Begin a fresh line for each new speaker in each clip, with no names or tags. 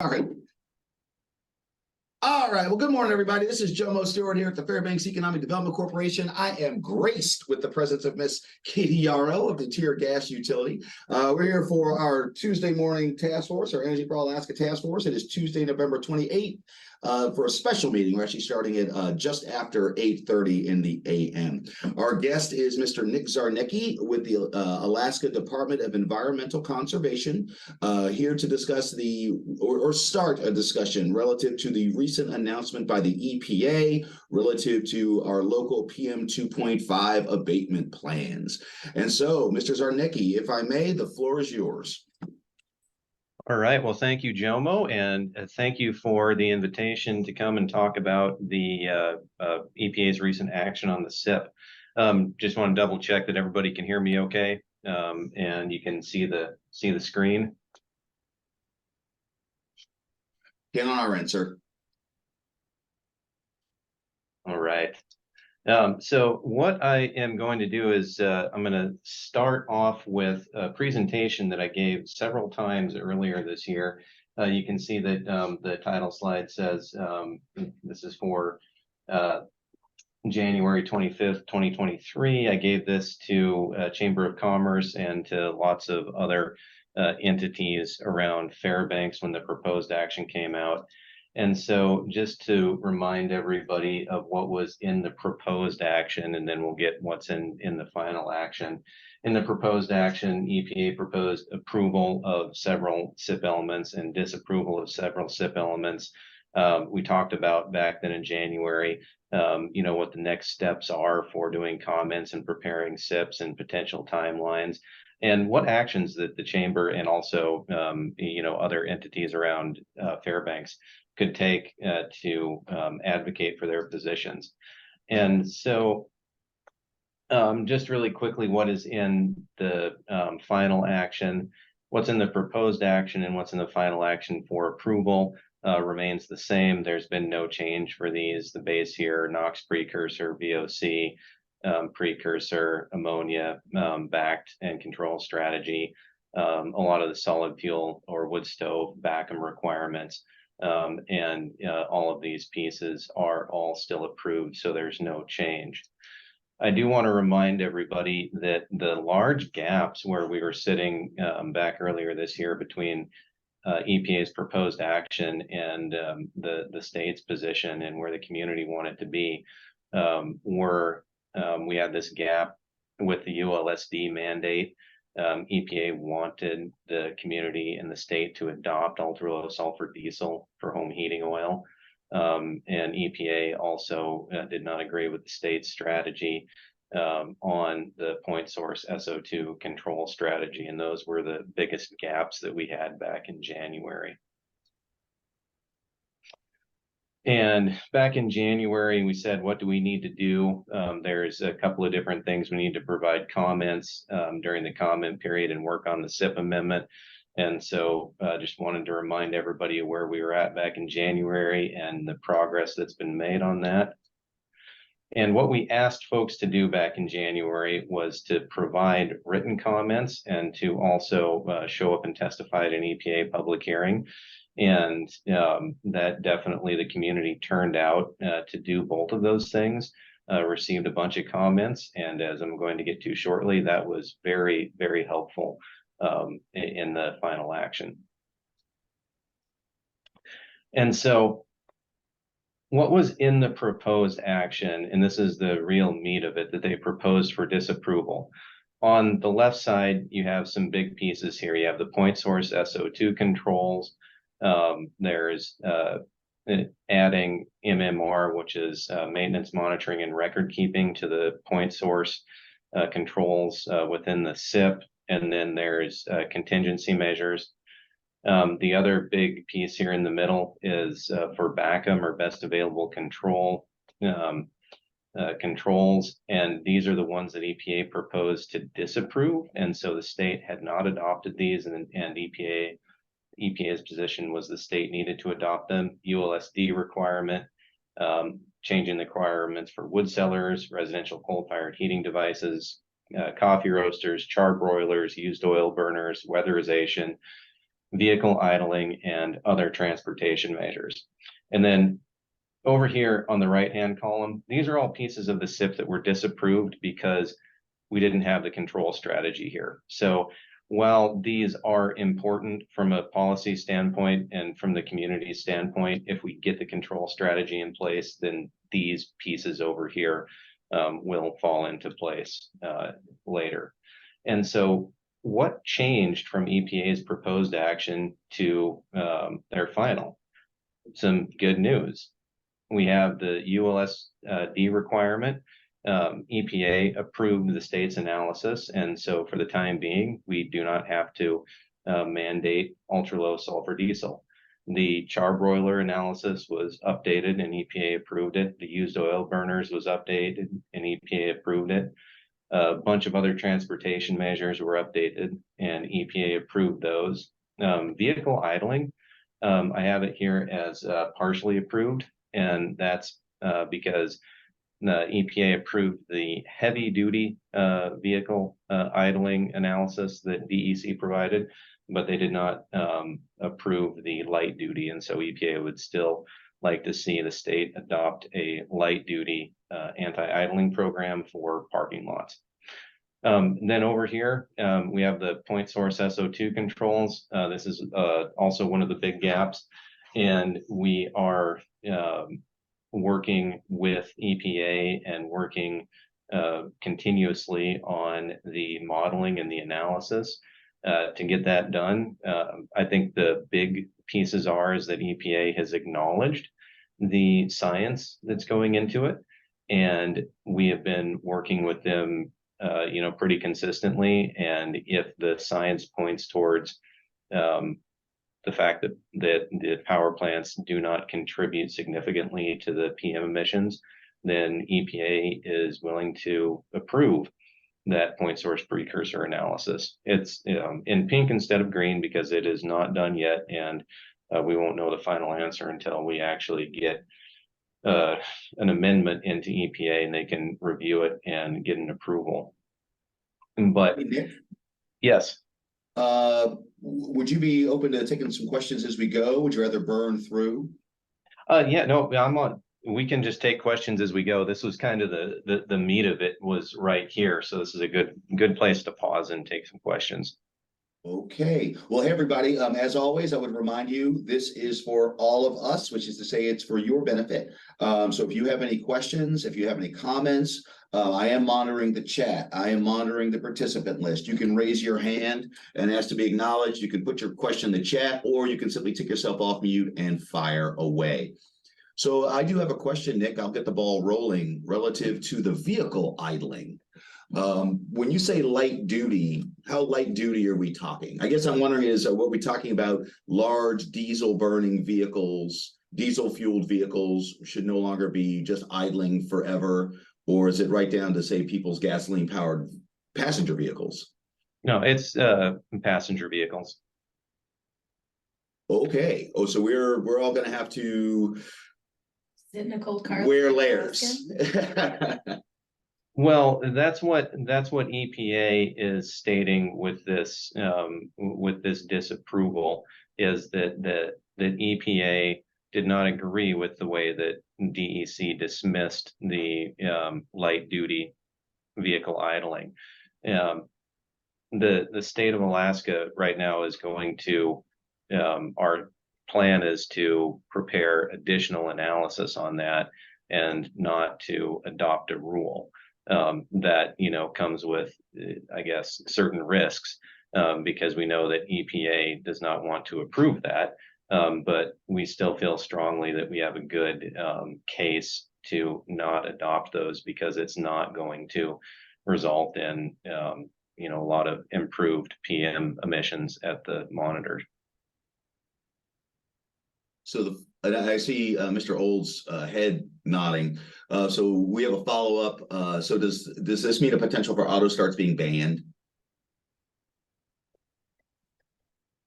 All right. All right. Well, good morning, everybody. This is Jomo Stewart here at the Fairbanks Economic Development Corporation. I am graced with the presence of Miss Katie Yarrow of the Tier Gas Utility. We're here for our Tuesday morning task force, our Energy for All Alaska task force. It is Tuesday, November 28th. For a special meeting. We're actually starting it just after 8:30 in the a.m. Our guest is Mr. Nick Czarnecki with the Alaska Department of Environmental Conservation, here to discuss or start a discussion relative to the recent announcement by the EPA relative to our local PM 2.5 abatement plans. And so, Mr. Czarnecki, if I may, the floor is yours.
All right. Well, thank you, Jomo, and thank you for the invitation to come and talk about the EPA's recent action on the SIP. Just want to double check that everybody can hear me okay, and you can see the screen.
Get on our end, sir.
All right. So what I am going to do is I'm going to start off with a presentation that I gave several times earlier this year. You can see that the title slide says this is for January 25th, 2023. I gave this to Chamber of Commerce and to lots of other entities around Fairbanks when the proposed action came out. And so just to remind everybody of what was in the proposed action, and then we'll get what's in the final action. In the proposed action, EPA proposed approval of several SIP elements and disapproval of several SIP elements. We talked about back then in January, what the next steps are for doing comments and preparing SIPs and potential timelines, and what actions that the Chamber and also, other entities around Fairbanks could take to advocate for their positions. And so just really quickly, what is in the final action, what's in the proposed action and what's in the final action for approval remains the same. There's been no change for these. The base here, NOx precursor, VOC, precursor, ammonia, backed and control strategy, a lot of the solid fuel or wood stove BACM requirements. And all of these pieces are all still approved, so there's no change. I do want to remind everybody that the large gaps where we were sitting back earlier this year between EPA's proposed action and the state's position and where the community wanted to be we had this gap with the ULSD mandate. EPA wanted the community and the state to adopt ultra-low sulfur diesel for home heating oil. And EPA also did not agree with the state's strategy on the point source SO2 control strategy. And those were the biggest gaps that we had back in January. And back in January, we said, what do we need to do? There's a couple of different things. We need to provide comments during the comment period and work on the SIP amendment. And so just wanted to remind everybody of where we were at back in January and the progress that's been made on that. And what we asked folks to do back in January was to provide written comments and to also show up and testify at an EPA public hearing. And that definitely the community turned out to do both of those things, received a bunch of comments. And as I'm going to get to shortly, that was very, very helpful in the final action. And so what was in the proposed action, and this is the real meat of it that they proposed for disapproval. On the left side, you have some big pieces here. You have the point source SO2 controls. There's adding MMR, which is maintenance monitoring and record keeping, to the point source controls within the SIP. And then there's contingency measures. The other big piece here in the middle is for BACM, or best available control controls. And these are the ones that EPA proposed to disapprove. And so the state had not adopted these, and EPA's position was the state needed to adopt them. ULSD requirement, changing the requirements for wood cellars, residential coal-fired heating devices, coffee roasters, char broilers, used oil burners, weatherization, vehicle idling, and other transportation measures. And then over here on the right-hand column, these are all pieces of the SIP that were disapproved because we didn't have the control strategy here. So while these are important from a policy standpoint and from the community standpoint, if we get the control strategy in place, then these pieces over here will fall into place later. And so what changed from EPA's proposed action to their final? Some good news. We have the ULSD requirement. EPA approved the state's analysis, and so for the time being, we do not have to mandate ultra-low sulfur diesel. The charbroiler analysis was updated and EPA approved it. The used oil burners was updated and EPA approved it. A bunch of other transportation measures were updated and EPA approved those. Vehicle idling, I have it here as partially approved, and that's because the EPA approved the heavy duty vehicle idling analysis that DEC provided, but they did not approve the light duty. And so EPA would still like to see the state adopt a light duty anti-idling program for parking lots. Then over here, we have the point source SO2 controls. This is also one of the big gaps. And we are working with EPA and working continuously on the modeling and the analysis to get that done. I think the big pieces is that EPA has acknowledged the science that's going into it. And we have been working with them pretty consistently. And if the science points towards the fact that the power plants do not contribute significantly to the PM emissions, then EPA is willing to approve that point source precursor analysis. It's in pink instead of green because it is not done yet, and we won't know the final answer until we actually get an amendment into EPA and they can review it and get an approval. But yes.
Would you be open to taking some questions as we go? Would you rather burn through?
Yeah, no, I'm on. We can just take questions as we go. This was kind of the meat of it was right here. So this is a good place to pause and take some questions.
Okay. Well, hey, everybody, as always, I would remind you, this is for all of us, which is to say it's for your benefit. So if you have any questions, if you have any comments, I am monitoring the chat. I am monitoring the participant list. You can raise your hand and ask to be acknowledged. You can put your question in the chat, or you can simply take yourself off mute and fire away. So I do have a question, Nick. I'll get the ball rolling relative to the vehicle idling. When you say light duty, how light duty are we talking? I guess I'm wondering is, what we're talking about large diesel burning vehicles, diesel fueled vehicles should no longer be just idling forever, or is it right down to say people's gasoline powered passenger vehicles?
No, it's passenger vehicles.
Okay. Oh, so we're all going to have to
sit in a cold car,
wear layers.
Well, that's what EPA is stating with this disapproval is that EPA did not agree with the way that DEC dismissed the light duty vehicle idling. The state of Alaska right now is going to our plan is to prepare additional analysis on that and not to adopt a rule. That comes with, I guess, certain risks because we know that EPA does not want to approve that, but we still feel strongly that we have a good case to not adopt those because it's not going to result in a lot of improved PM emissions at the monitor.
So I see Mr. Old's head nodding. So we have a follow-up. So does this mean a potential for auto starts being banned?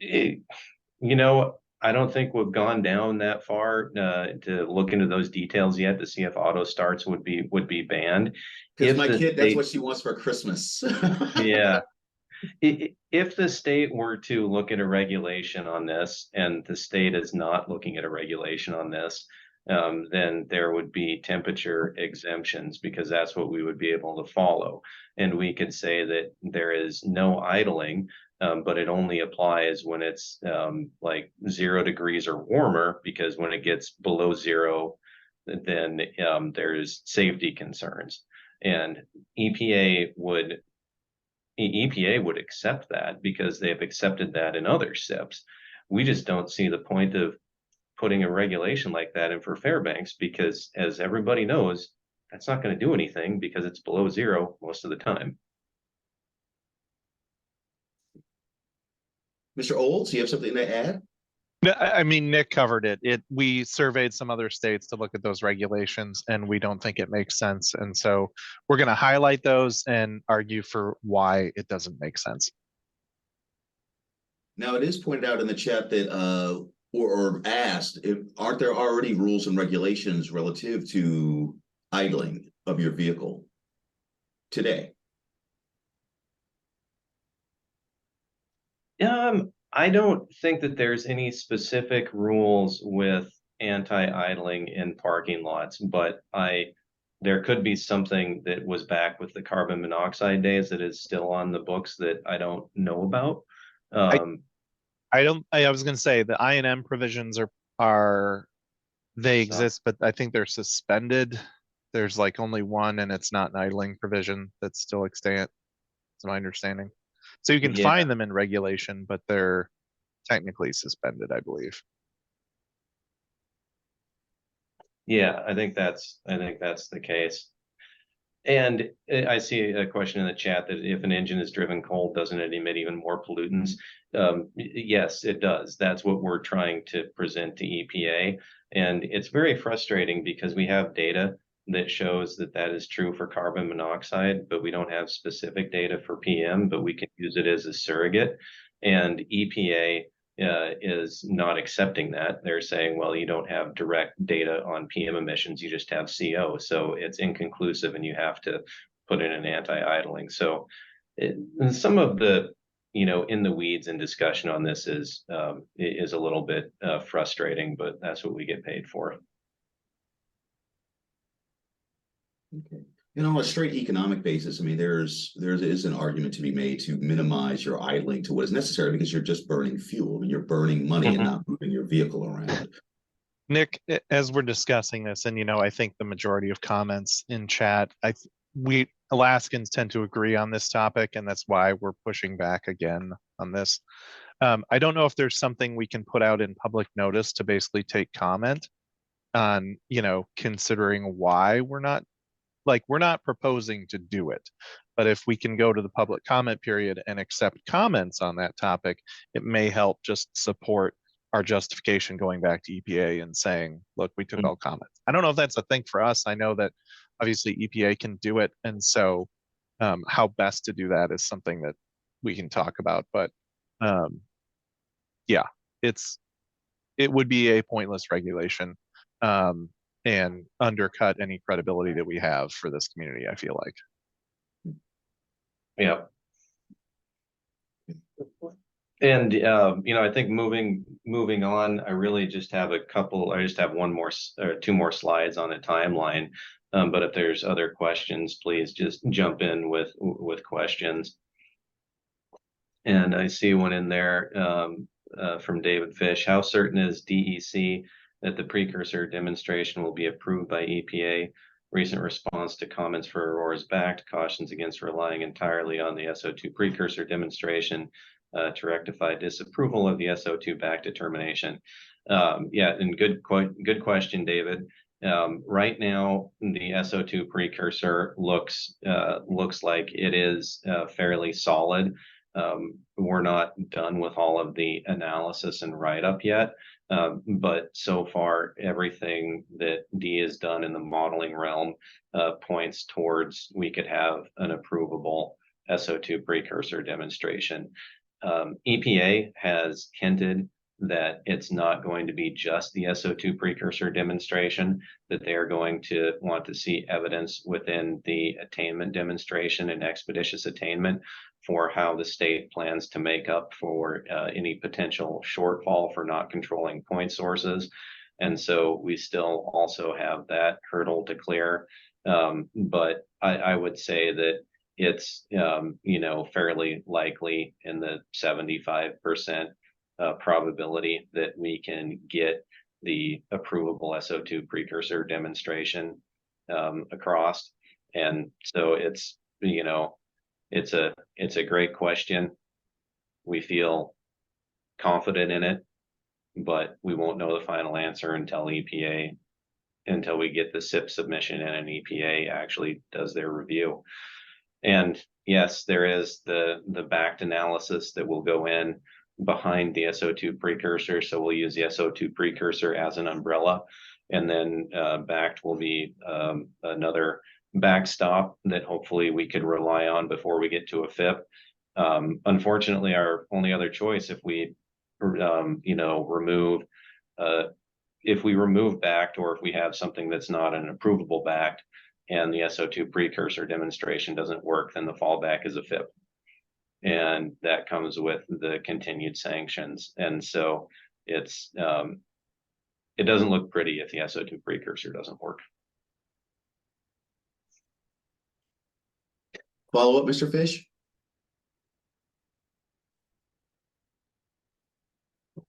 I don't think we've gone down that far to look into those details yet to see if auto starts would be banned.
Because my kid, that's what she wants for Christmas.
Yeah. If the state were to look at a regulation on this, and the state is not looking at a regulation on this, then there would be temperature exemptions, because that's what we would be able to follow. And we could say that there is no idling, but it only applies when it's like 0 degrees or warmer, because when it gets below 0, then there's safety concerns. And EPA would accept that, because they have accepted that in other SIPs. We just don't see the point of putting a regulation like that in for Fairbanks, because as everybody knows, that's not going to do anything, because it's below 0 most of the time.
Mr. Olds, you have something to add?
No, I mean, Nick covered it. We surveyed some other states to look at those regulations, and we don't think it makes sense. And so we're going to highlight those and argue for why it doesn't make sense.
Now, it is pointed out in the chat that, or asked, aren't there already rules and regulations relative to idling of your vehicle today?
I don't think that there's any specific rules with anti-idling in parking lots, but there could be something that was back with the carbon monoxide days that is still on the books that I don't know about.
I was going to say the I&M provisions they exist, but I think they're suspended. There's like only one, and it's not an idling provision that's still extant. That's my understanding. So you can find them in regulation, but they're technically suspended, I believe.
Yeah, I think that's the case. And I see a question in the chat that if an engine is driven cold, doesn't it emit even more pollutants? Yes, it does. That's what we're trying to present to EPA. And it's very frustrating, because we have data that shows that that is true for carbon monoxide, but we don't have specific data for PM, but we can use it as a surrogate. And EPA is not accepting that. They're saying, well, you don't have direct data on PM emissions, you just have CO. So it's inconclusive, and you have to put in an anti-idling. So some of the, in the weeds and discussion on this is a little bit frustrating, but that's what we get paid for.
Okay. And on a straight economic basis, I mean, there is an argument to be made to minimize your idling to what is necessary, because you're just burning fuel. I mean, you're burning money and not moving your vehicle around.
Nick, as we're discussing this, and I think the majority of comments in chat, we Alaskans tend to agree on this topic, and that's why we're pushing back again on this. I don't know if there's something we can put out in public notice to basically take comment on, considering why we're not proposing to do it. But if we can go to the public comment period and accept comments on that topic, it may help just support our justification going back to EPA and saying, look, we took all comments. I don't know if that's a thing for us. I know that obviously EPA can do it. And so how best to do that is something that we can talk about. But yeah, it would be a pointless regulation. And undercut any credibility that we have for this community, I feel like.
Yeah. And I think moving on, I really just have one more or two more slides on the timeline. But if there's other questions, please just jump in with questions. And I see one in there from David Fish. How certain is DEC that the precursor demonstration will be approved by EPA? Recent response to comments for Aurora's BACT cautions against relying entirely on the SO2 precursor demonstration to rectify disapproval of the SO2 BACT determination. Yeah, and good question, David. Right now, the SO2 precursor looks like it is fairly solid. We're not done with all of the analysis and write-up yet. But so far, everything that D has done in the modeling realm points towards we could have an approvable SO2 precursor demonstration. EPA has hinted that it's not going to be just the SO2 precursor demonstration, that they are going to want to see evidence within the attainment demonstration and expeditious attainment for how the state plans to make up for any potential shortfall for not controlling point sources. And so we still also have that hurdle to clear. But I would say that it's, fairly likely in the 75% probability that we can get the approvable SO2 precursor demonstration across. And so it's a great question. We feel confident in it, but we won't know the final answer until we get the SIP submission and an EPA actually does their review. And yes, there is the backed analysis that will go in behind the SO2 precursor. So we'll use the SO2 precursor as an umbrella, and then backed will be another backstop that hopefully we could rely on before we get to a FIP. Unfortunately, our only other choice, if we remove backed, or if we have something that's not an approvable backed and the SO2 precursor demonstration doesn't work, then the fallback is a FIP. And that comes with the continued sanctions. And so it doesn't look pretty if the SO2 precursor doesn't work.
Follow up, Mr. Fish?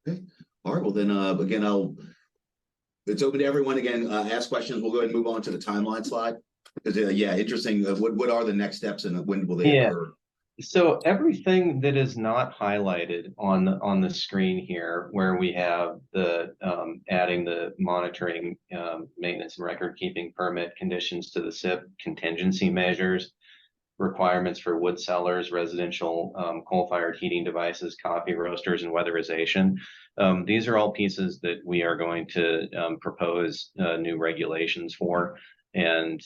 Okay. All right. Well, then, again, it's open to everyone. Again, ask questions. We'll go ahead and move on to the timeline slide. Because, interesting. What are the next steps and when will they occur?
So everything that is not highlighted on the screen here, where we have the adding the monitoring, maintenance and record keeping permit conditions to the SIP, contingency measures, requirements for wood cellars, residential coal-fired heating devices, coffee roasters, and weatherization. These are all pieces that we are going to propose new regulations for, and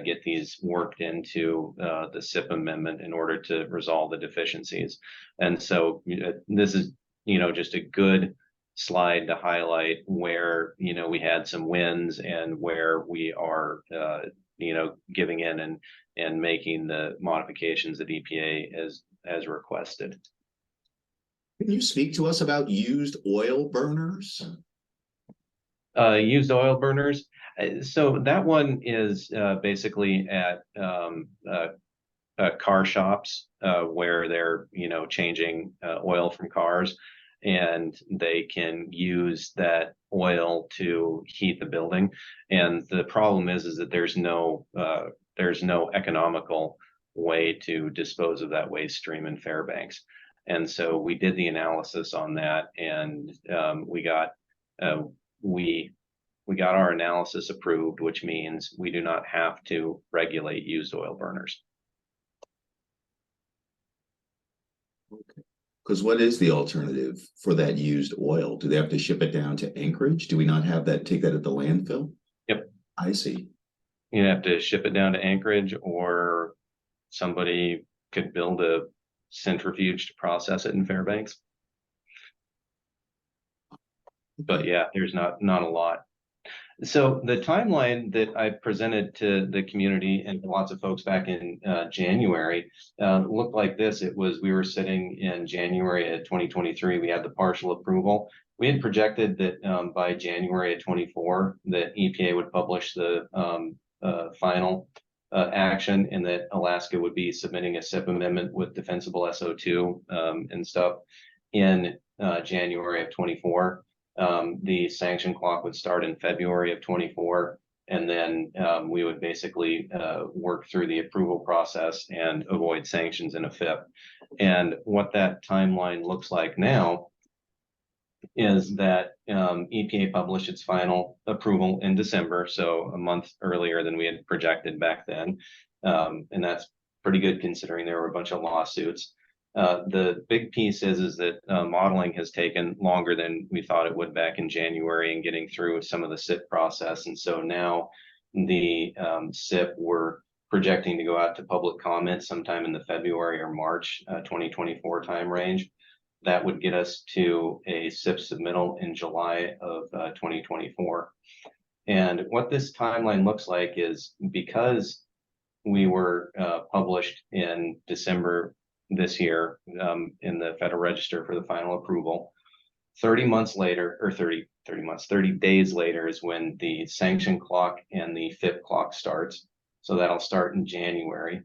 get these worked into the SIP amendment in order to resolve the deficiencies. And so this is, just a good slide to highlight where, we had some wins and where we are, giving in and making the modifications that EPA has requested.
Can you speak to us about used oil burners?
Used oil burners. So that one is basically at car shops where they're changing oil from cars, and they can use that oil to heat the building. And the problem is that there's no economical way to dispose of that waste stream in Fairbanks. And so we did the analysis on that, and we got our analysis approved, which means we do not have to regulate used oil burners.
Okay. Because what is the alternative for that used oil? Do they have to ship it down to Anchorage? Do we not have that, take that at the landfill?
Yep.
I see.
You have to ship it down to Anchorage, or somebody could build a centrifuge to process it in Fairbanks. But yeah, there's not a lot. So the timeline that I presented to the community and lots of folks back in January looked like this. We were sitting in January of 2023, we had the partial approval. We had projected that by January of 24, that EPA would publish the final action, and that Alaska would be submitting a SIP amendment with defensible SO2 and stuff in January of 24. The sanction clock would start in February of 24, and then we would basically work through the approval process and avoid sanctions in a FIP. And what that timeline looks like now is that EPA published its final approval in December, so a month earlier than we had projected back then. And that's pretty good considering there were a bunch of lawsuits. The big piece is that modeling has taken longer than we thought it would back in January, and getting through some of the SIP process. And so now the SIP, we're projecting to go out to public comment sometime in the February or March 2024 time range. that would get us to a SIP submittal in July of 2024. And what this timeline looks like is, because we were published in December this year in the Federal Register for the final approval, 30 months later, or 30 days later is when the sanction clock and the FIP clock starts. So that'll start in January.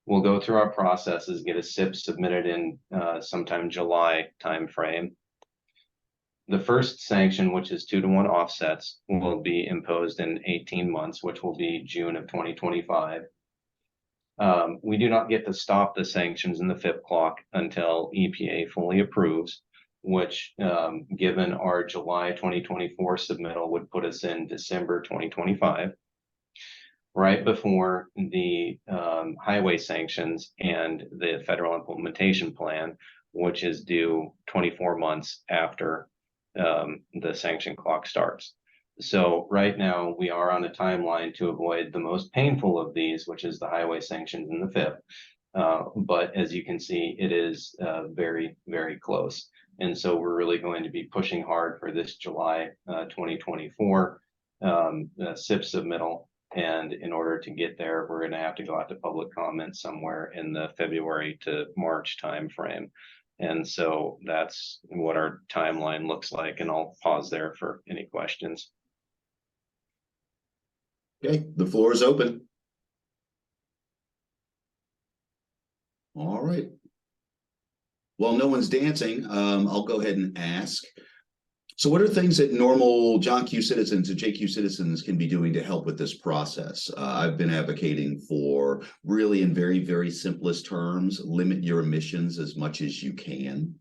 We'll go through our processes, get a SIP submitted in sometime July timeframe. The first sanction, which is 2-to-1 offsets, will be imposed in 18 months, which will be June of 2025. We do not get to stop the sanctions in the FIP clock until EPA fully approves, which, given our July 2024 submittal, would put us in December 2025, right before the highway sanctions and the federal implementation plan, which is due 24 months after the sanction clock starts. So right now we are on a timeline to avoid the most painful of these, which is the highway sanctions and the FIP. But as you can see, it is very, very close. And so we're really going to be pushing hard for this July 2024 SIP submittal. And in order to get there, we're going to have to go out to public comment somewhere in the February to March timeframe. And so that's what our timeline looks like. And I'll pause there for any questions.
Okay, the floor is open. All right. While no one's dancing, I'll go ahead and ask. So what are things that normal John Q citizens and JQ citizens can be doing to help with this process? I've been advocating for, really in very, very simplest terms, limit your emissions as much as you can.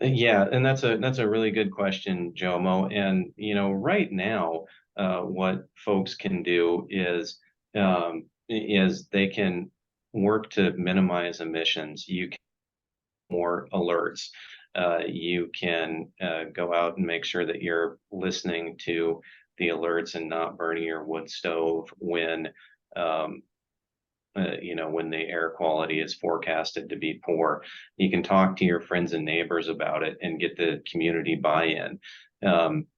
Yeah, and that's a really good question, Jomo. And right now, what folks can do is they can work to minimize emissions. You can more alerts. You can go out and make sure that you're listening to the alerts and not burning your wood stove when when the air quality is forecasted to be poor. You can talk to your friends and neighbors about it and get the community buy-in,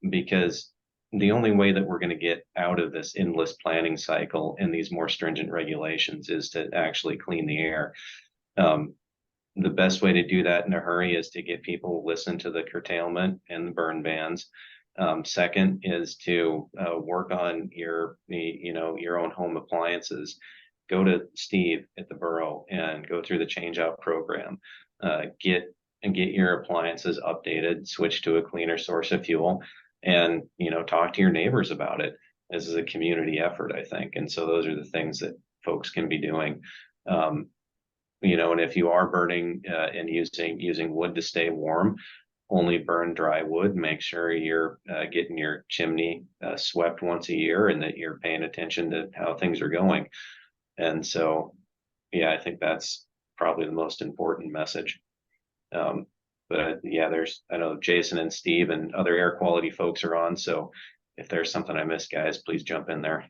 because the only way that we're going to get out of this endless planning cycle and these more stringent regulations is to actually clean the air. The best way to do that in a hurry is to get people to listen to the curtailment and the burn bans. Second is to work on your own home appliances. Go to Steve at the borough and go through the change out program. Get your appliances updated, switch to a cleaner source of fuel, and talk to your neighbors about it. This is a community effort, I think, and so those are the things that folks can be doing. And if you are burning and using wood to stay warm, only burn dry wood. Make sure you're getting your chimney swept once a year and that you're paying attention to how things are going. And so, yeah, I think that's probably the most important message. But yeah, I know Jason and Steve and other air quality folks are on. So if there's something I missed, guys, please jump in there.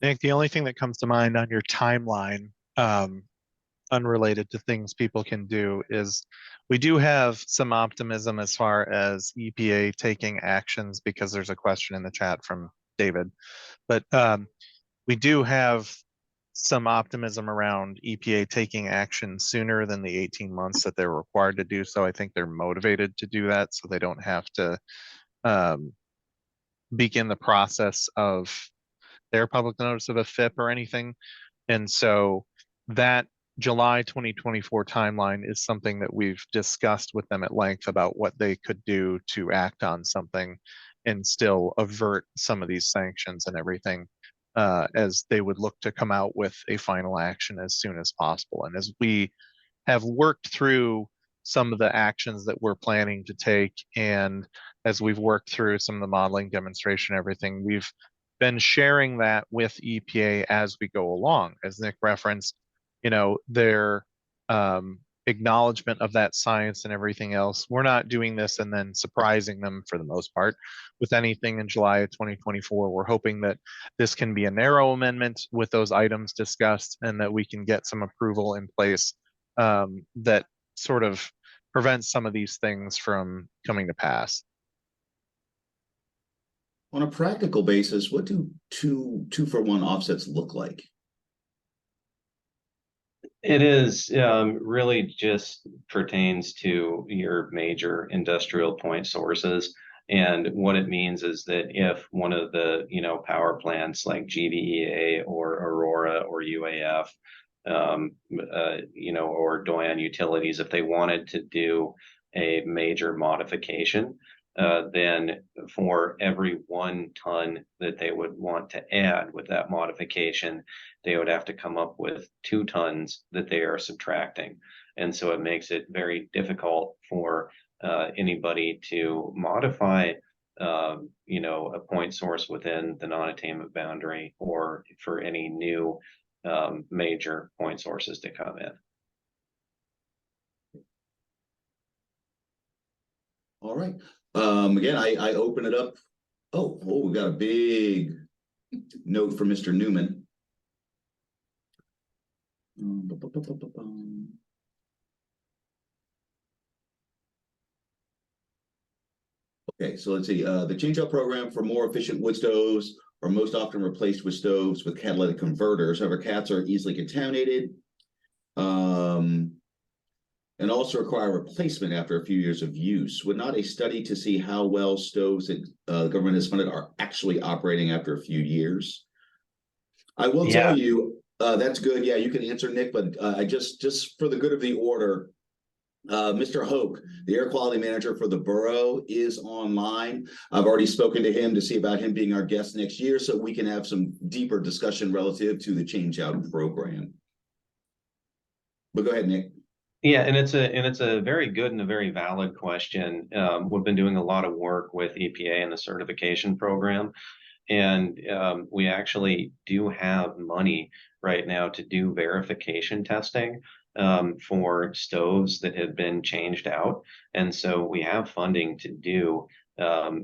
Nick, the only thing that comes to mind on your timeline, unrelated to things people can do, is we do have some optimism as far as EPA taking actions, because there's a question in the chat from David. But we do have some optimism around EPA taking action sooner than the 18 months that they're required to do so. I think they're motivated to do that so they don't have to begin the process of their public notice of a FIP or anything. And so that July 2024 timeline is something that we've discussed with them at length about what they could do to act on something and still avert some of these sanctions and everything, as they would look to come out with a final action as soon as possible. And as we have worked through some of the actions that we're planning to take, and as we've worked through some of the modeling demonstration, everything, we've been sharing that with EPA as we go along. As Nick referenced, their acknowledgement of that science and everything else. We're not doing this and then surprising them for the most part with anything in July of 2024. We're hoping that this can be a narrow amendment with those items discussed and that we can get some approval in place that sort of prevents some of these things from coming to pass.
On a practical basis, what do two-for-one offsets look like?
It is really just pertains to your major industrial point sources. And what it means is that if one of the, power plants like GVEA or Aurora or UAF, or Doyan Utilities, if they wanted to do a major modification, then for every 1 ton that they would want to add with that modification, they would have to come up with 2 tons that they are subtracting. And so it makes it very difficult for anybody to modify, a point source within the non-attainment boundary, or for any new major point sources to come in.
All right. Again, I open it up. Oh, we got a big note from Mr. Newman. Okay, so let's see. The change-out program for more efficient wood stoves are most often replaced with stoves with catalytic converters. However, cats are easily contaminated, and also require replacement after a few years of use. Would not a study to see how well stoves that the government has funded are actually operating after a few years? I will tell you, that's good. Yeah, you can answer, Nick, but I just for the good of the order, Mr. Hoke, the air quality manager for the borough, is online. I've already spoken to him to see about him being our guest next year, so we can have some deeper discussion relative to the change out program. But go ahead, Nick.
Yeah, and it's a very good and a very valid question. We've been doing a lot of work with EPA and the certification program, and we actually do have money right now to do verification testing for stoves that have been changed out, and so we have funding to do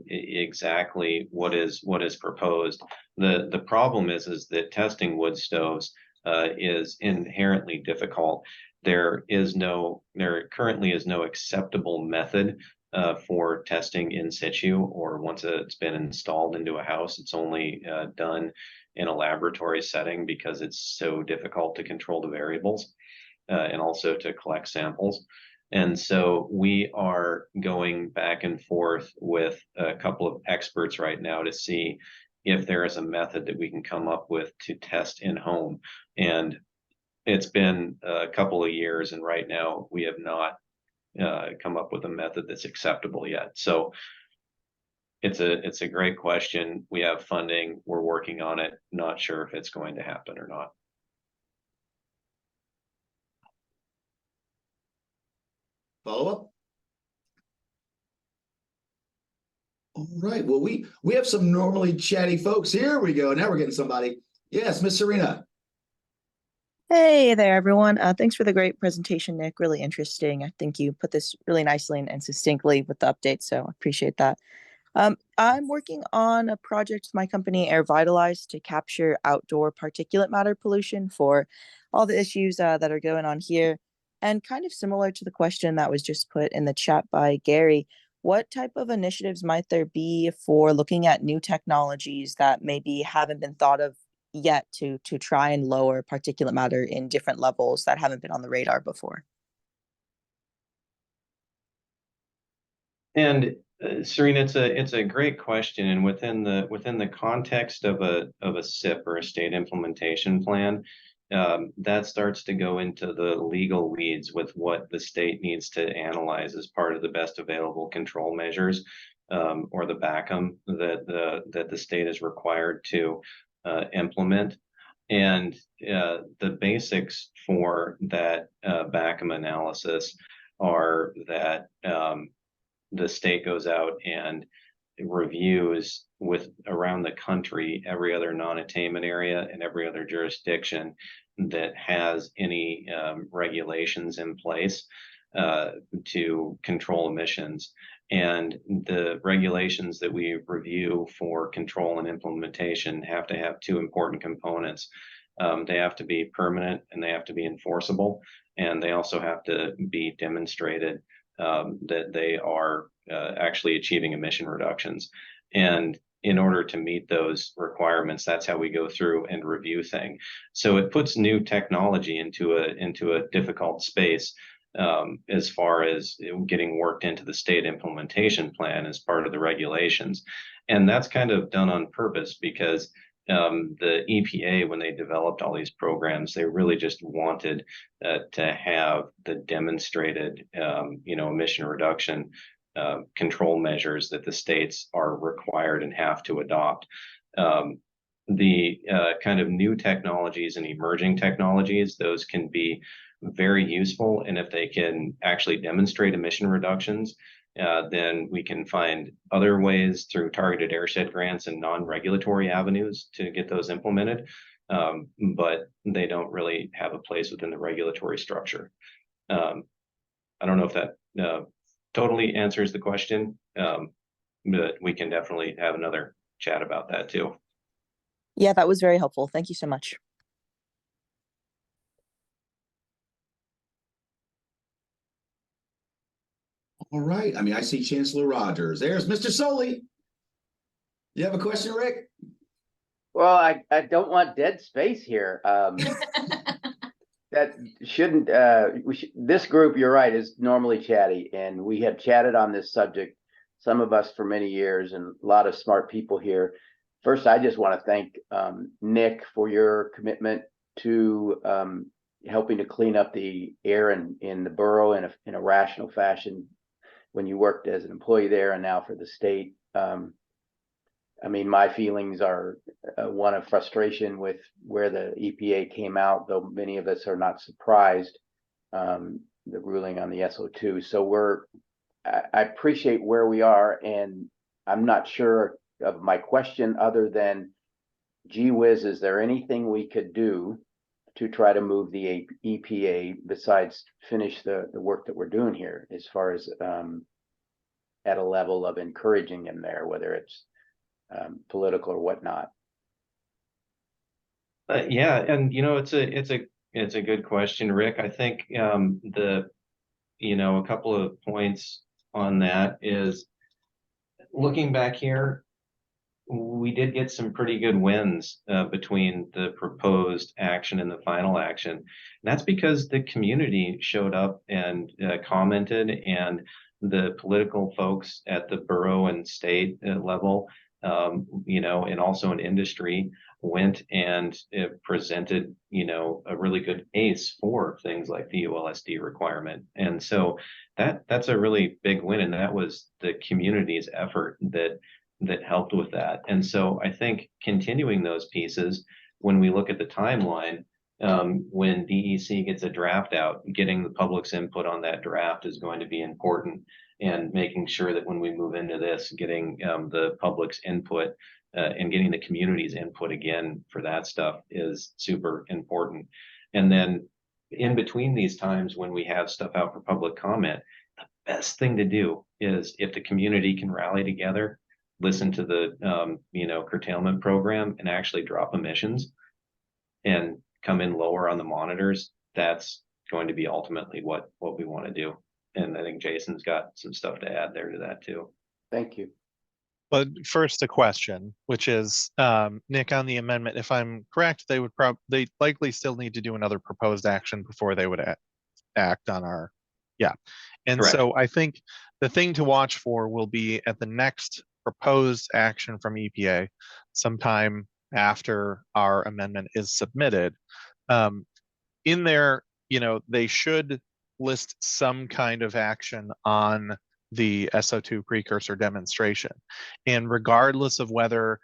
exactly what is proposed. The problem is that testing wood stoves is inherently difficult. There currently is no acceptable method for testing in situ, or once it's been installed into a house. It's only done in a laboratory setting because it's so difficult to control the variables and also to collect samples. And so we are going back and forth with a couple of experts right now to see if there is a method that we can come up with to test in home. And it's been a couple of years, and right now we have not come up with a method that's acceptable yet. So it's a great question. We have funding. We're working on it. Not sure if it's going to happen or not.
Follow up? All right. Well, we have some normally chatty folks. Here we go. Now we're getting somebody. Yes, Miss Serena.
Hey there, everyone. Thanks for the great presentation, Nick. Really interesting. I think you put this really nicely and succinctly with the update, so I appreciate that. I'm working on a project with my company, Air Vitalize, to capture outdoor particulate matter pollution for all the issues that are going on here. And kind of similar to the question that was just put in the chat by Gary, what type of initiatives might there be for looking at new technologies that maybe haven't been thought of yet to try and lower particulate matter in different levels that haven't been on the radar before?
And Serena, it's a great question, and within the context of a SIP, or a state implementation plan, that starts to go into the legal weeds with what the state needs to analyze as part of the best available control measures, or the BACM that the state is required to implement. And the basics for that BACM analysis are that the state goes out and reviews with around the country every other non-attainment area and every other jurisdiction that has any regulations in place to control emissions. And the regulations that we review for control and implementation have to have 2 important components. They have to be permanent and they have to be enforceable, and they also have to be demonstrated that they are actually achieving emission reductions. And in order to meet those requirements, that's how we go through and review things. So it puts new technology into a difficult space as far as getting worked into the state implementation plan as part of the regulations. And that's kind of done on purpose because the EPA, when they developed all these programs, they really just wanted to have the demonstrated, emission reduction control measures that the states are required and have to adopt. The kind of new technologies and emerging technologies, those can be very useful. And if they can actually demonstrate emission reductions, then we can find other ways through targeted airshed grants and non-regulatory avenues to get those implemented. But they don't really have a place within the regulatory structure. I don't know if that totally answers the question, but we can definitely have another chat about that too.
Yeah, that was very helpful. Thank you so much.
All right. I mean, I see Chancellor Rogers. There's Mr. Soley. You have a question, Rick?
Well, I don't want dead space here. That shouldn't, this group, you're right, is normally chatty, and we have chatted on this subject, some of us for many years, and a lot of smart people here. First, I just want to thank Nick for your commitment to helping to clean up the air in the borough in a rational fashion when you worked as an employee there and now for the state. I mean, my feelings are one of frustration with where the EPA came out, though many of us are not surprised, the ruling on the SO2. So I appreciate where we are, and I'm not sure of my question other than, gee whiz, is there anything we could do to try to move the EPA besides finish the work that we're doing here, as far as at a level of encouraging them there, whether it's political or whatnot?
Yeah, and it's a good question, Rick. I think a couple of points on that is, looking back here, we did get some pretty good wins between the proposed action and the final action. And that's because the community showed up and commented, and the political folks at the borough and state level, and also in industry, went and presented, a really good case for things like the ULSD requirement. And so that's a really big win. And that was the community's effort that helped with that. And so I think continuing those pieces, when we look at the timeline, when DEC gets a draft out, getting the public's input on that draft is going to be important, and making sure that when we move into this, getting the public's input and getting the community's input again for that stuff is super important. And then in between these times when we have stuff out for public comment, the best thing to do is, if the community can rally together, listen to the curtailment program and actually drop emissions and come in lower on the monitors, that's going to be ultimately what we want to do. And I think Jason's got some stuff to add there to that too.
Thank you.
But first, a question, which is, Nick, on the amendment, if I'm correct, they likely still need to do another proposed action before they would act on our, yeah. And
Correct.
So I think the thing to watch for will be at the next proposed action from EPA, sometime after our amendment is submitted. In there, they should list some kind of action on the SO2 precursor demonstration. And regardless of whether,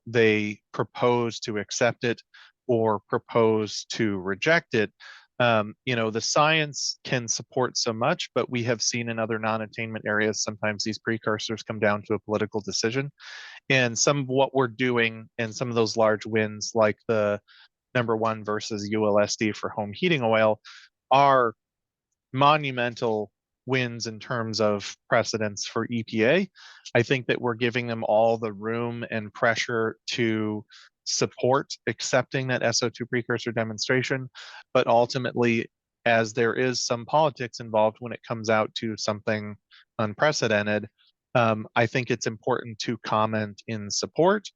they propose to accept it or propose to reject it, the science can support so much, but we have seen in other non-attainment areas, sometimes these precursors come down to a political decision. And some of what we're doing, and some of those large wins, like the #1 versus ULSD for home heating oil, are monumental wins in terms of precedence for EPA. I think that we're giving them all the room and pressure to support accepting that SO2 precursor demonstration, but ultimately, as there is some politics involved when it comes out to something unprecedented, I think it's important to comment in support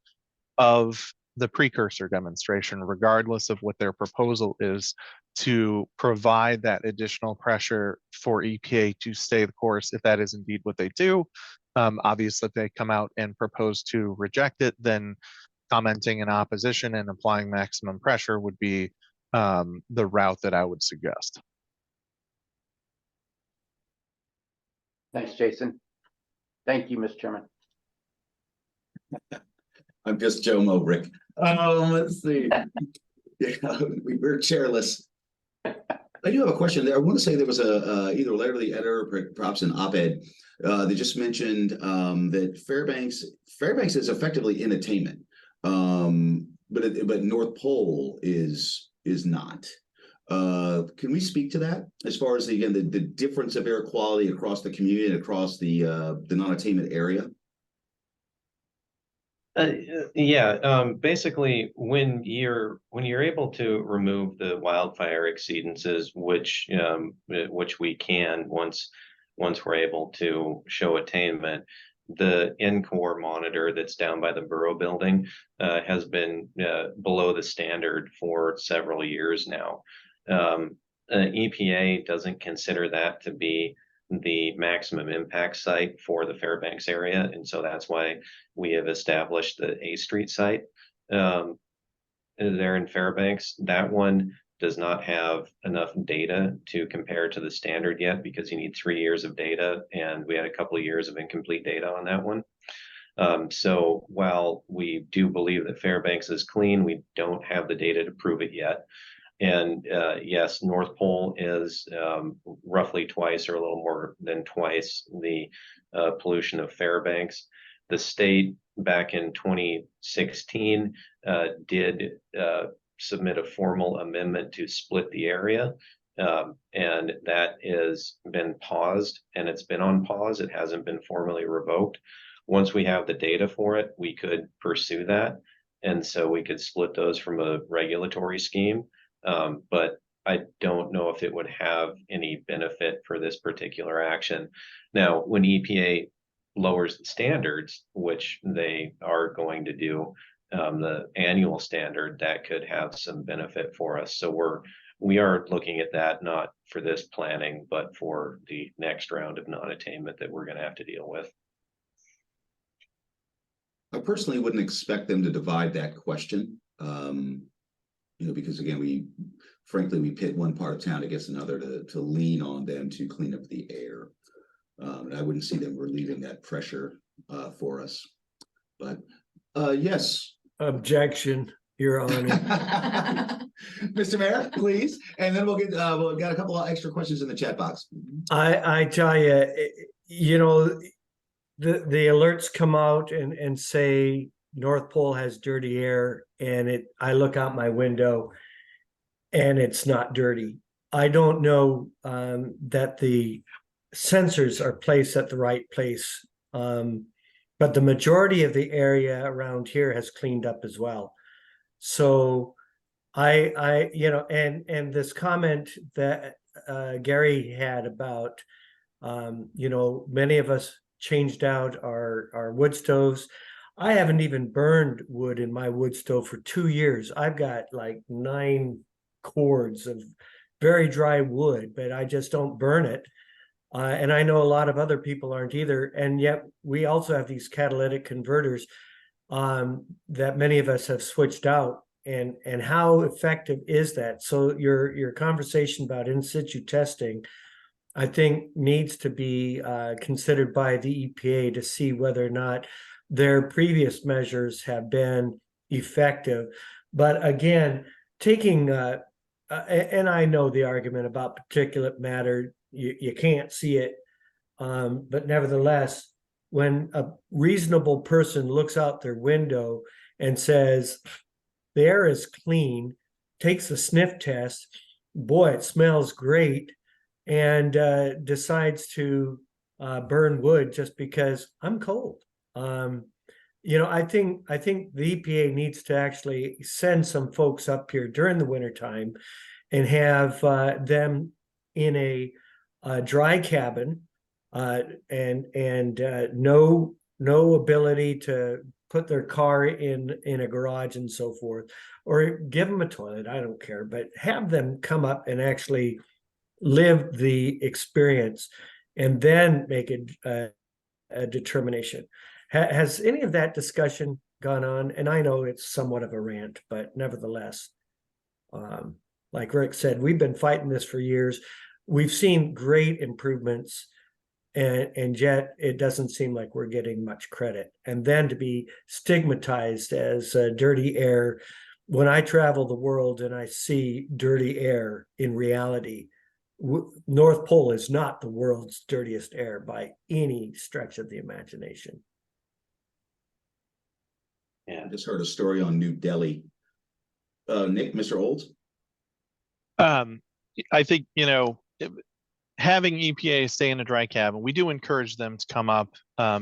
of the precursor demonstration, regardless of what their proposal is, to provide that additional pressure for EPA to stay the course if that is indeed what they do. Obviously, if they come out and propose to reject it, then commenting in opposition and applying maximum pressure would be the route that I would suggest.
Thanks, Jason. Thank you, Mr. Chairman.
I'm just Joe Mobrick. Let's see. Yeah, we're chairless. I do have a question there. I want to say there was a either a letter to the editor or perhaps an op-ed that just mentioned that Fairbanks is effectively in attainment, but North Pole is not. Can we speak to that as far as the difference of air quality across the community and across the non-attainment area?
Basically, when you're able to remove the wildfire exceedances, which we can once we're able to show attainment, the NCOR monitor that's down by the Borough building has been below the standard for several years now. EPA doesn't consider that to be the maximum impact site for the Fairbanks area, and so that's why we have established the A Street site there in Fairbanks. That one does not have enough data to compare to the standard yet, because you need 3 years of data, and we had a couple of years of incomplete data on that one. So while we do believe that Fairbanks is clean, we don't have the data to prove it yet. And yes, North Pole is roughly twice or a little more than twice the pollution of Fairbanks. The state back in 2016 did submit a formal amendment to split the area, and that has been paused, and it's been on pause. It hasn't been formally revoked. Once we have the data for it, we could pursue that, and so we could split those from a regulatory scheme. But I don't know if it would have any benefit for this particular action. Now, when EPA lowers the standards, which they are going to do, the annual standard, that could have some benefit for us. So we are looking at that, not for this planning, but for the next round of non-attainment that we're going to have to deal with.
I personally wouldn't expect them to divide that question. Because again, we pit one part of town against another to lean on them to clean up the air. And I wouldn't see them relieving that pressure for us. But yes.
Objection, Your Honor.
Mr. Mayor, please. And then we've got a couple of extra questions in the chat box.
I tell you, the alerts come out and say North Pole has dirty air, and I look out my window and it's not dirty. I don't know that the sensors are placed at the right place, but the majority of the area around here has cleaned up as well. So and this comment that Gary had about many of us changed out our wood stoves. I haven't even burned wood in my wood stove for 2 years. I've got like 9 cords of very dry wood, but I just don't burn it. And I know a lot of other people aren't either. And yet we also have these catalytic converters that many of us have switched out. And how effective is that? So your conversation about in situ testing, I think, needs to be considered by the EPA to see whether or not their previous measures have been effective. But again, taking and I know the argument about particulate matter, you can't see it, but nevertheless, when a reasonable person looks out their window and says the air is clean, takes a sniff test, boy, it smells great, and decides to burn wood just because I'm cold. You know, I think the EPA needs to actually send some folks up here during the wintertime and have them in a dry cabin and no ability to put their car in a garage and so forth, or give them a toilet. I don't care, but have them come up and actually live the experience and then make a determination. Has any of that discussion gone on? And I know it's somewhat of a rant, but nevertheless, like Rick said, we've been fighting this for years. We've seen great improvements, and yet it doesn't seem like we're getting much credit. And then to be stigmatized as dirty air, when I travel the world and I see dirty air in reality, North Pole is not the world's dirtiest air by any stretch of the imagination.
Yeah.
I just heard a story on New Delhi. Nick, Mr. Olds?
I think, you know, having EPA stay in a dry cabin, we do encourage them to come up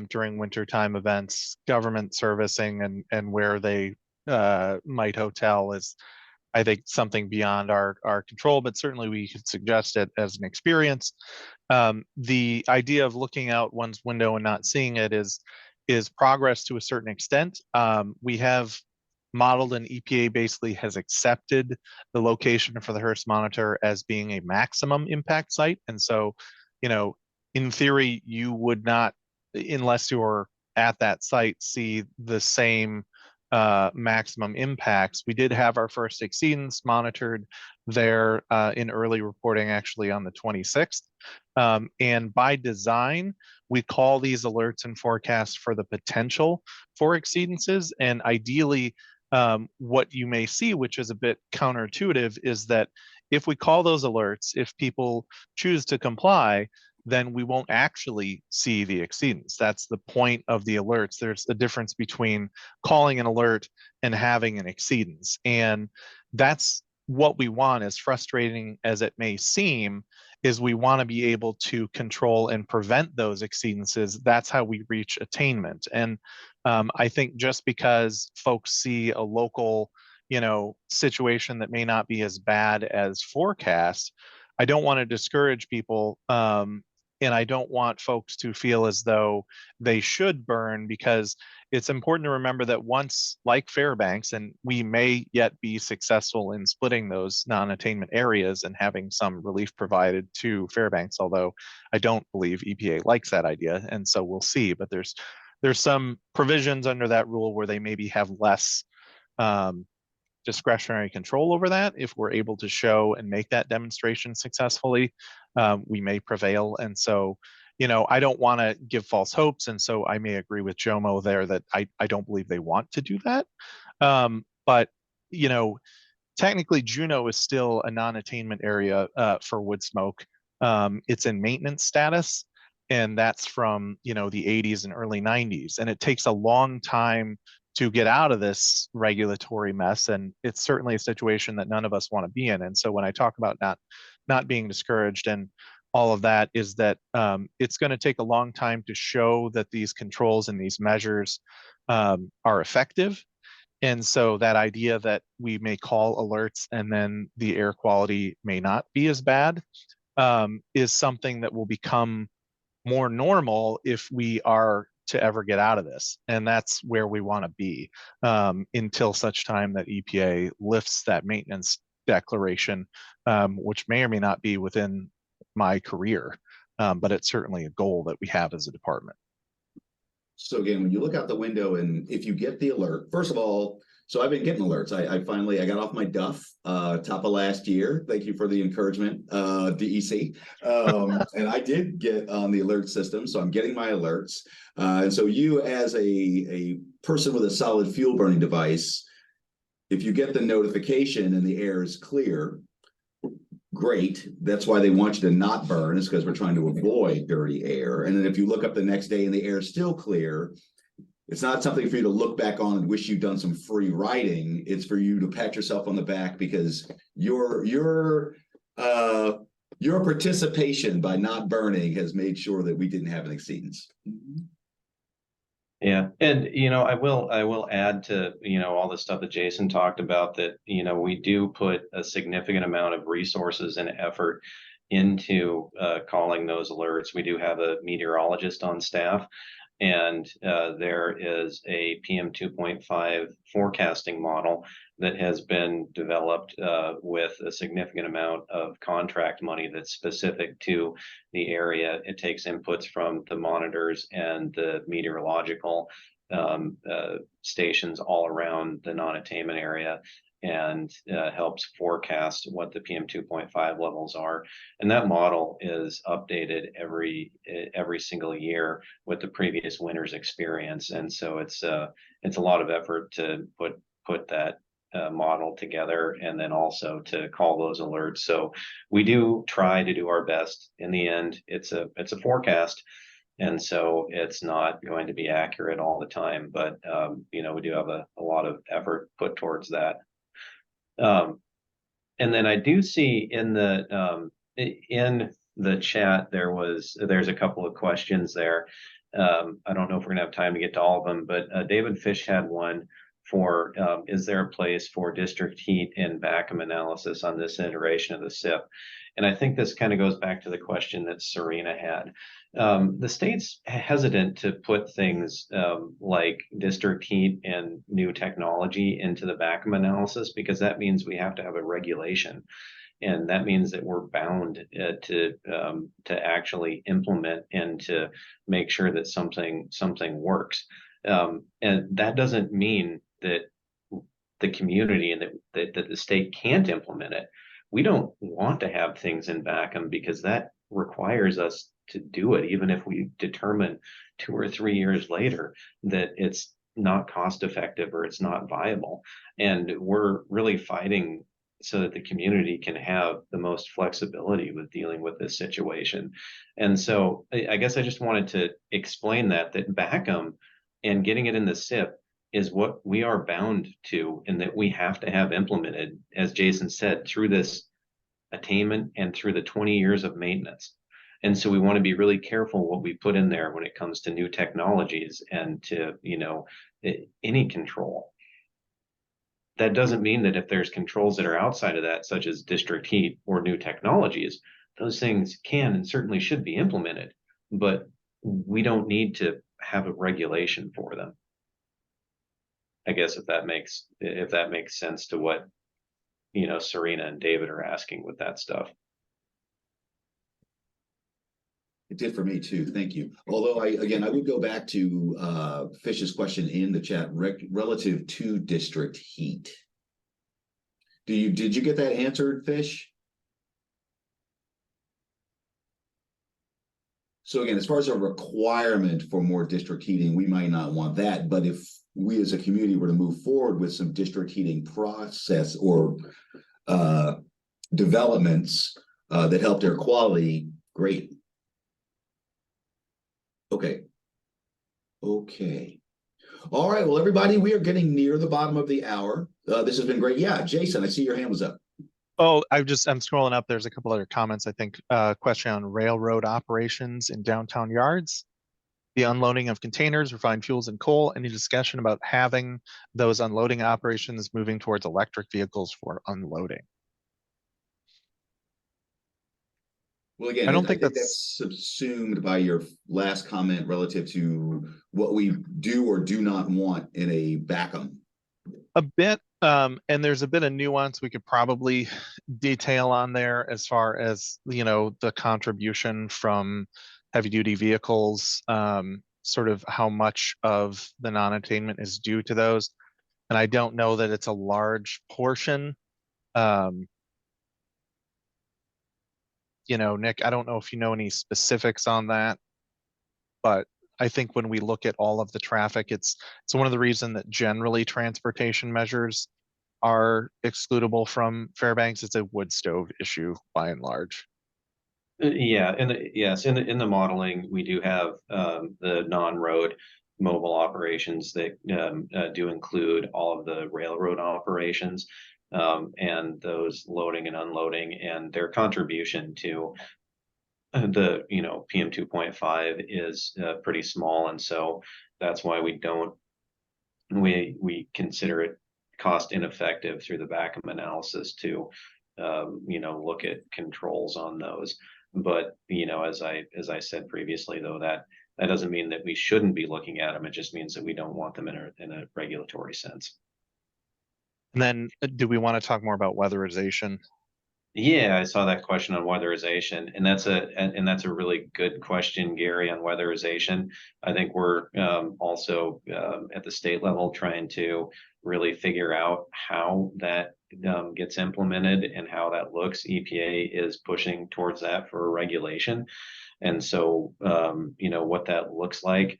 during wintertime events. Government servicing and where they might hotel is, I think, something beyond our control, but certainly we could suggest it as an experience. The idea of looking out one's window and not seeing it is progress to a certain extent. We have modeled, and EPA basically has accepted the location for the Hearst monitor as being a maximum impact site. And so, you know, in theory, you would not, unless you're at that site, see the same maximum impacts. We did have our first exceedance monitored there in early reporting, actually on the 26th. And by design, we call these alerts and forecasts for the potential for exceedances. And ideally, what you may see, which is a bit counterintuitive, is that if we call those alerts, if people choose to comply, then we won't actually see the exceedance. That's the point of the alerts. There's a difference between calling an alert and having an exceedance. And that's what we want, as frustrating as it may seem, is we want to be able to control and prevent those exceedances. That's how we reach attainment. And I think just because folks see a local, you know, situation that may not be as bad as forecast, I don't want to discourage people. And I don't want folks to feel as though they should burn, because it's important to remember that once, like Fairbanks, and we may yet be successful in splitting those non-attainment areas and having some relief provided to Fairbanks, although I don't believe EPA likes that idea, and so we'll see. But there's some provisions under that rule where they maybe have less discretionary control over that. If we're able to show and make that demonstration successfully, we may prevail. And so, you know, I don't want to give false hopes. And so I may agree with Jomo there that I don't believe they want to do that. But, you know, technically Juneau is still a non-attainment area for wood smoke. It's in maintenance status, and that's from, you know, the 80s and early 90s. And it takes a long time to get out of this regulatory mess. And it's certainly a situation that none of us want to be in. And so when I talk about not being discouraged and all of that, is that it's going to take a long time to show that these controls and these measures are effective. And so that idea that we may call alerts and then the air quality may not be as bad is something that will become more normal if we are to ever get out of this. And that's where we want to be until such time that EPA lifts that maintenance declaration, which may or may not be within my career, but it's certainly a goal that we have as a department.
So again, when you look out the window and if you get the alert, first of all, so I've been getting alerts. I finally got off my duff top of last year. Thank you for the encouragement, DEC. And I did get on the alert system, so I'm getting my alerts. And so you, as a person with a solid fuel burning device, if you get the notification and the air is clear, great. That's why they want you to not burn, is because we're trying to avoid dirty air. And then if you look up the next day and the air is still clear, it's not something for you to look back on and wish you'd done some free riding. It's for you to pat yourself on the back because your participation by not burning has made sure that we didn't have an exceedance.
Yeah, and I will add to, all the stuff that Jason talked about, that, we do put a significant amount of resources and effort into calling those alerts. We do have a meteorologist on staff, and there is a PM 2.5 forecasting model that has been developed with a significant amount of contract money that's specific to the area. It takes inputs from the monitors and the meteorological stations all around the non-attainment area, and helps forecast what the PM 2.5 levels are. And that model is updated every single year with the previous winter's experience. And so it's a lot of effort to put that model together, and then also to call those alerts. So we do try to do our best. In the end, it's a forecast, and so it's not going to be accurate all the time, but we do have a lot of effort put towards that. And then I do see in the chat there's a couple of questions there. I don't know if we're gonna have time to get to all of them, but David Fish had one for is there a place for district heat and BACM analysis on this iteration of the SIP? And I think this kind of goes back to the question that Serena had. The state's hesitant to put things like district heat and new technology into the BACM analysis, because that means we have to have a regulation. And that means that we're bound to actually implement and to make sure that something works. And that doesn't mean that the community and that the state can't implement it. We don't want to have things in BACM because that requires us to do it, even if we determine 2 or 3 years later that it's not cost effective or it's not viable. And we're really fighting so that the community can have the most flexibility with dealing with this situation. And so I guess I just wanted to explain that BACM and getting it in the SIP is what we are bound to, and that we have to have implemented, as Jason said, through this attainment and through the 20 years of maintenance. And so we want to be really careful what we put in there when it comes to new technologies and to, any control. That doesn't mean that if there's controls that are outside of that, such as district heat or new technologies, those things can and certainly should be implemented, but we don't need to have a regulation for them. I guess if that makes sense to what Serena and David are asking with that stuff.
It did for me too. Thank you. Although I would go back to Fish's question in the chat relative to district heat. Did you get that answered, Fish? So again, as far as a requirement for more district heating, we might not want that. But if we as a community were to move forward with some district heating process or developments that helped air quality, great. Okay. All right. Well, everybody, we are getting near the bottom of the hour. This has been great. Yeah, Jason, I see your hand was up.
Oh, I'm scrolling up. There's a couple other comments. I think question on railroad operations in downtown yards, the unloading of containers, refined fuels and coal. Any discussion about having those unloading operations moving towards electric vehicles for unloading?
Well, again,
I don't think
that's subsumed by your last comment relative to what we do or do not want in a BACM.
A bit, and there's a bit of nuance we could probably detail on there as far as, the contribution from heavy duty vehicles, sort of how much of the non-attainment is due to those. And I don't know that it's a large portion. Nick, I don't know if you know any specifics on that, but I think when we look at all of the traffic, it's one of the reasons that generally transportation measures are excludable from Fairbanks. It's a wood stove issue by and large.
Yeah, and yes, in the modeling, we do have the non-road mobile operations that do include all of the railroad operations. And those loading and unloading, and their contribution to the PM 2.5 is pretty small. And so that's why we consider it cost ineffective through the Backham analysis to look at controls on those. But as I said previously, though, that doesn't mean that we shouldn't be looking at them. It just means that we don't want them in a regulatory sense.
And then do we want to talk more about weatherization?
Yeah, I saw that question on weatherization, and that's a really good question, Gary, on weatherization. I think we're also at the state level trying to really figure out how that gets implemented and how that looks. EPA is pushing towards that for regulation, and so what that looks like,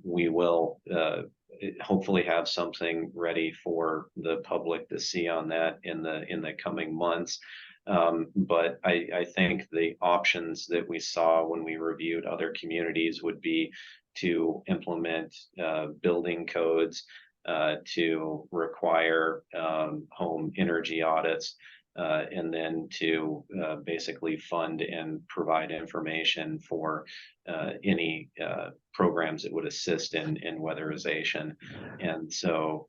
we will hopefully have something ready for the public to see on that in the coming months. But I think the options that we saw when we reviewed other communities would be to implement building codes, to require home energy audits, and then to basically fund and provide information for any programs that would assist in weatherization. And so,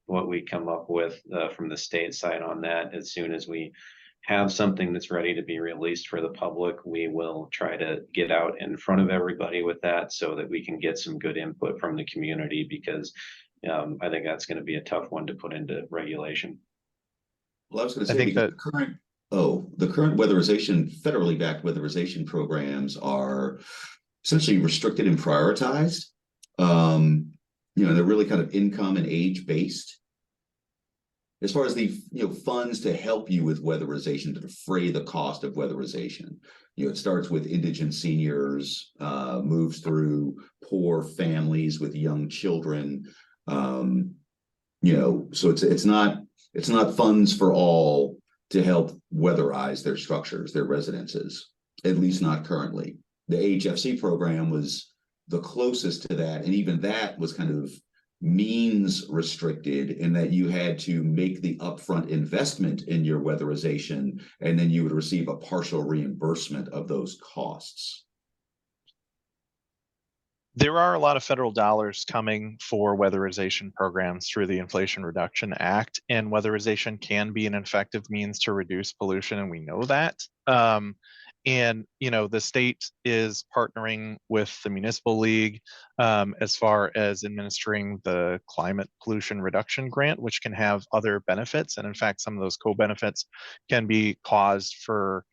what we come up with from the state side on that, as soon as we have something that's ready to be released for the public, we will try to get out in front of everybody with that so that we can get some good input from the community, because I think that's going to be a tough one to put into regulation.
Well, I was going to
I
say,
think
because
that
the current weatherization, federally backed weatherization programs are essentially restricted and prioritized. They're really kind of income and age based. As far as the funds to help you with weatherization, to defray the cost of weatherization, it starts with indigent seniors, moves through poor families with young children. So it's not funds for all to help weatherize their structures, their residences, at least not currently. The AHFC program was the closest to that, and even that was kind of means restricted in that you had to make the upfront investment in your weatherization, and then you would receive a partial reimbursement of those costs.
There are a lot of federal dollars coming for weatherization programs through the Inflation Reduction Act, and weatherization can be an effective means to reduce pollution, and we know that. And the state is partnering with the Municipal League as far as administering the Climate Pollution Reduction Grant, which can have other benefits. And in fact, some of those co-benefits can be caused for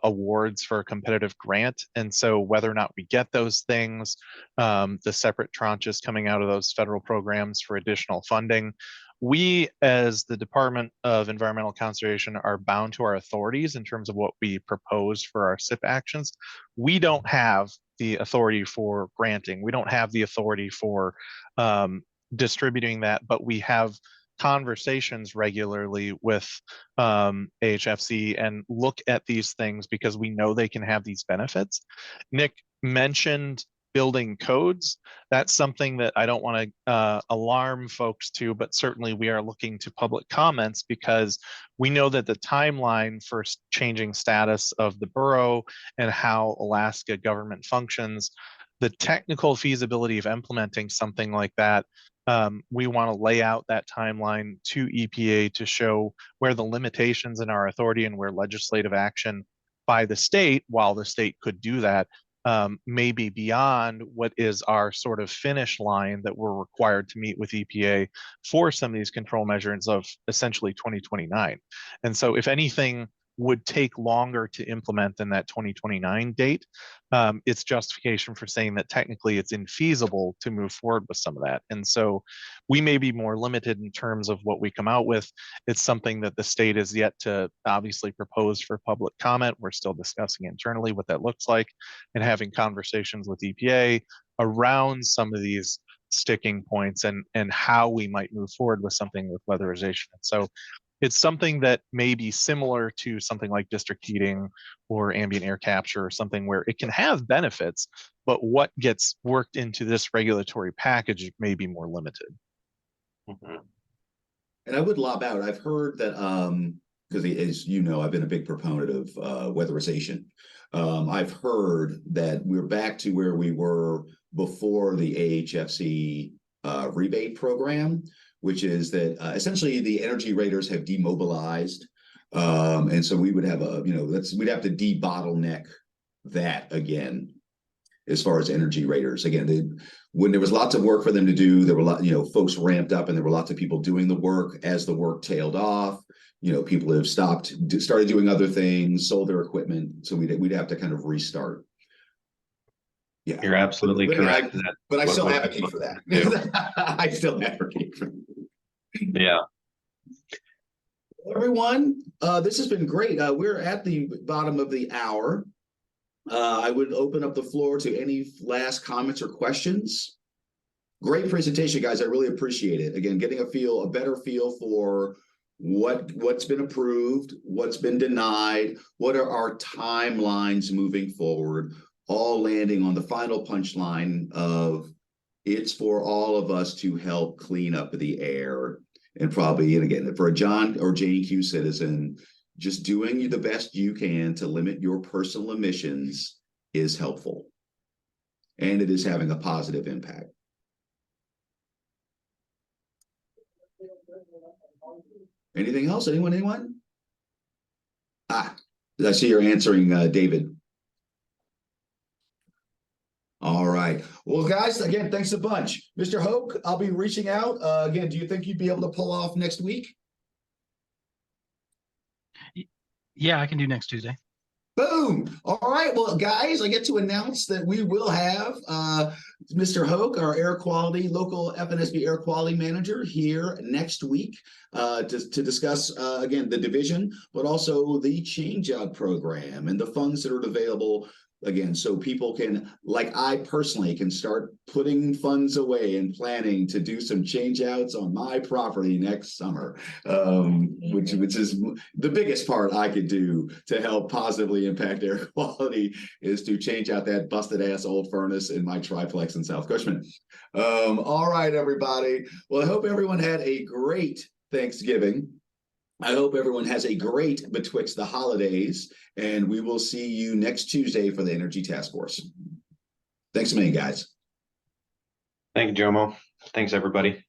awards for a competitive grant. And so whether or not we get those things, the separate tranches coming out of those federal programs for additional funding, we as the Department of Environmental Conservation are bound to our authorities in terms of what we propose for our SIP actions. We don't have the authority for granting. We don't have the authority for distributing that, but we have conversations regularly with AHFC and look at these things because we know they can have these benefits. Nick mentioned building codes. That's something that I don't want to alarm folks to, but certainly we are looking to public comments because we know that the timeline for changing status of the borough and how Alaska government functions, the technical feasibility of implementing something like that, we want to lay out that timeline to EPA to show where the limitations in our authority and where legislative action by the state, while the state could do that, may be beyond what is our sort of finish line that we're required to meet with EPA for some of these control measures of essentially 2029. And so if anything would take longer to implement than that 2029 date, it's justification for saying that technically it's infeasible to move forward with some of that. And so we may be more limited in terms of what we come out with. It's something that the state is yet to obviously propose for public comment. We're still discussing internally what that looks like and having conversations with EPA around some of these sticking points and how we might move forward with something with weatherization. So it's something that may be similar to something like district heating or ambient air capture or something where it can have benefits, but what gets worked into this regulatory package may be more limited.
Mm-hmm.
And I would lob out, I've heard that, because as you know, I've been a big proponent of weatherization. I've heard that we're back to where we were before the AHFC rebate program, which is that essentially the energy raters have demobilized. And so we would have we'd have to de-bottleneck that again, as far as energy raters. Again, when there was lots of work for them to do, there were folks ramped up and there were lots of people doing the work. As the work tailed off, people have started doing other things, sold their equipment. So we'd have to kind of restart. Yeah,
You're absolutely correct.
But I still advocate for that. I still advocate for that.
Yeah.
Everyone, this has been great. We're at the bottom of the hour. I would open up the floor to any last comments or questions. Great presentation, guys. I really appreciate it. Again, getting a better feel for what's been approved, what's been denied, what are our timelines moving forward, all landing on the final punchline of it's for all of us to help clean up the air. And probably, and again, for a John or Jane Q citizen, just doing the best you can to limit your personal emissions is helpful. And it is having a positive impact. Anything else? Anyone? I see you're answering, David. All right. Well, guys, again, thanks a bunch. Mr. Hoke, I'll be reaching out. Again, do you think you'd be able to pull off next week?
Yeah, I can do next Tuesday.
Boom. All right. Well, guys, I get to announce that we will have Mr. Hoke, our local FNSB air quality manager, here next week to discuss, again, the division, but also the change-out program and the funds that are available. Again, so people can, like I personally can start putting funds away and planning to do some change outs on my property next summer, which is the biggest part I could do to help positively impact air quality is to change out that busted ass old furnace in my triplex in South Cushman. All right, everybody. Well, I hope everyone had a great Thanksgiving. I hope everyone has a great betwixt the holidays, and we will see you next Tuesday for the Energy Task Force. Thanks a million, guys.
Thank you, Jomo. Thanks, everybody.